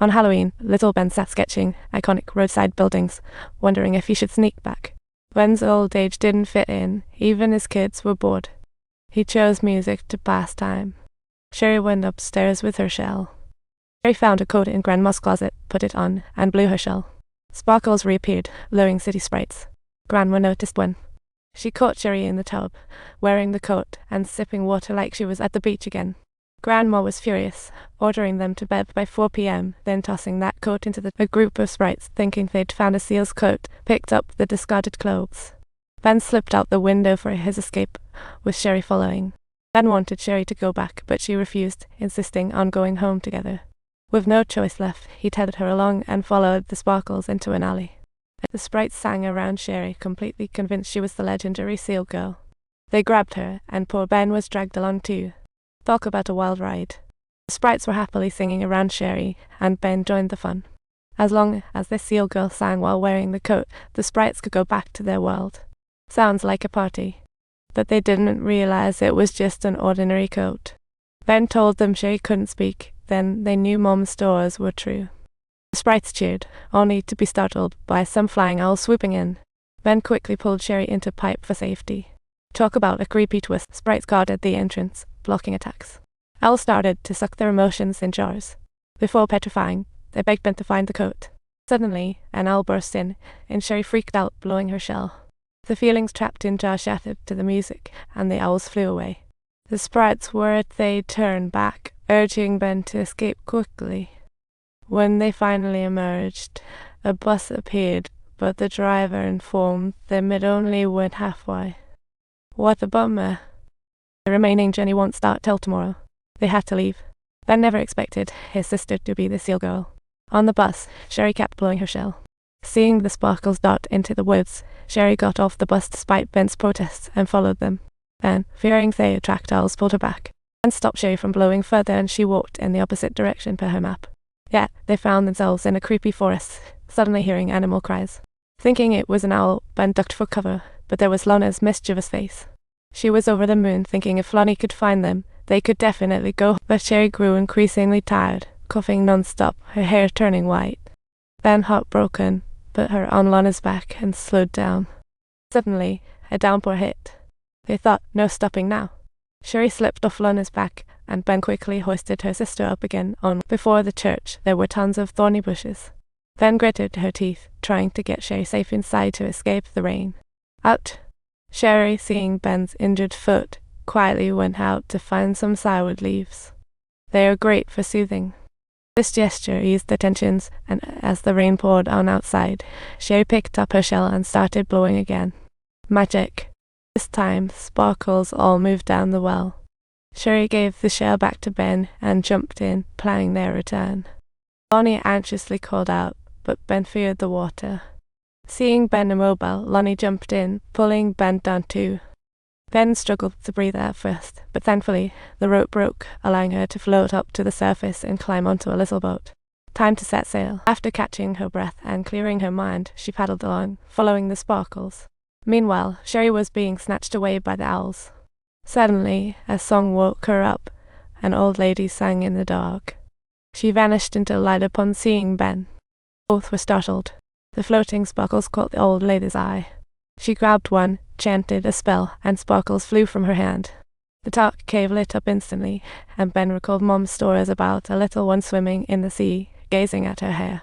On Halloween, little Ben sat sketching iconic roadside buildings, wondering if he should sneak back. Ben's old age didn't fit in, even his kids were bored. He chose music to pass time. Sherry went upstairs with her shell. Sherry found a coat in Grandma's closet, put it on, and blew her shell. Sparkles reappeared, luring city sprites. Grandma noticed when. She caught Sherry in the tub, wearing the coat and sipping water like she was at the beach again. Grandma was furious, ordering them to bed by 4 p.m., then tossing that coat into a group of sprites, thinking they'd found a seal's coat, picked up the discarded clothes. Ben slipped out the window for his escape, with Sherry following. Ben wanted Sherry to go back, but she refused, insisting on going home together. With no choice left, he tethered her along and followed the Sparkles into an alley. The sprites sang around Sherry, completely convinced she was the legendary seal girl. They grabbed her, and poor Ben was dragged along too. Talk about a wild ride. The sprites were happily singing around Sherry, and Ben joined the fun. As long as the seal girl sang while wearing the coat, the sprites could go back to their world. Sounds like a party. But they didn't realize it was just an ordinary coat. Ben told them Sherry couldn't speak, then they knew Mom's stories were true. The sprites cheered, only to be startled by some flying owls swooping in. Ben quickly pulled Sherry into pipe for safety. Talk about a creepy twist. Sprites guarded the entrance, blocking attacks. Owls started to suck their emotions in jars. Before petrifying, they begged Ben to find the coat. Suddenly, an owl burst in, and Sherry freaked out, blowing her shell. The feelings trapped in jars shattered to the music, and the owls flew away. The sprites worried they'd turn back, urging Ben to escape quickly. When they finally emerged, a bus appeared, but the driver informed them it only went halfway. What a bummer. The remaining journey won't start till tomorrow. They had to leave. Ben never expected his sister to be the seal girl. On the bus, Sherry kept blowing her shell. Seeing the Sparkles dart into the woods, Sherry got off the bus despite Ben's protests and followed them. Ben, fearing they attract owls, pulled her back and stopped Sherry from blowing further, and she walked in the opposite direction per her map. Yet they found themselves in a creepy forest, suddenly hearing animal cries. Thinking it was an owl, Ben ducked for cover, but there was Lonna's mischievous face. She was over the moon, thinking if Lonnie could find them, they could definitely go. But Sherry grew increasingly tired, coughing non-stop, her hair turning white. Ben, heartbroken, put her on Lonna's back and slowed down. Suddenly, a downpour hit. They thought, no stopping now. Sherry slipped off Lonna's back, and Ben quickly hoisted her sister up again. Before the church, there were tons of thorny bushes. Ben gritted her teeth, trying to get Sherry safe inside to escape the rain. Out! Sherry, seeing Ben's injured foot, quietly went out to find some sourwood leaves. They are great for soothing. This gesture eased the tensions, and as the rain poured on outside, Sherry picked up her shell and started blowing again. Magic. This time, Sparkles all moved down the well. Sherry gave the shell back to Ben and jumped in, planning their return. Lonnie anxiously called out, but Ben feared the water. Seeing Ben immobile, Lonnie jumped in, pulling Ben down too. Ben struggled to breathe at first, but thankfully the rope broke, allowing her to float up to the surface and climb onto a little boat. Time to set sail. After catching her breath and clearing her mind, she paddled along, following the Sparkles. Meanwhile, Sherry was being snatched away by the owls. Suddenly, a song woke her up. An old lady sang in the dark. She vanished into light upon seeing Ben. Both were startled. The floating Sparkles caught the old lady's eye. She grabbed one, chanted a spell, and Sparkles flew from her hand. The dark cave lit up instantly, and Ben recalled Mom's stories about a little one swimming in the sea, gazing at her hair.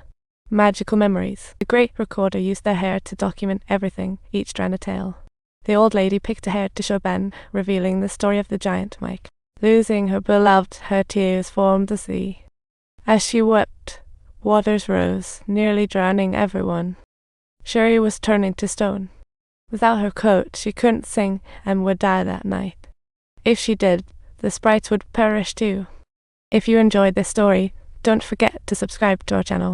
Magical memories. The great recorder used their hair to document everything, each strand a tale. The old lady picked a hair to show Ben, revealing the story of the giant Mike. Losing her beloved, her tears formed the sea. As she wept, waters rose, nearly drowning everyone. Sherry was turning to stone. Without her coat, she couldn't sing and would die that night. If she did, the sprites would perish too. If you enjoyed this story, don't forget to subscribe to our channel.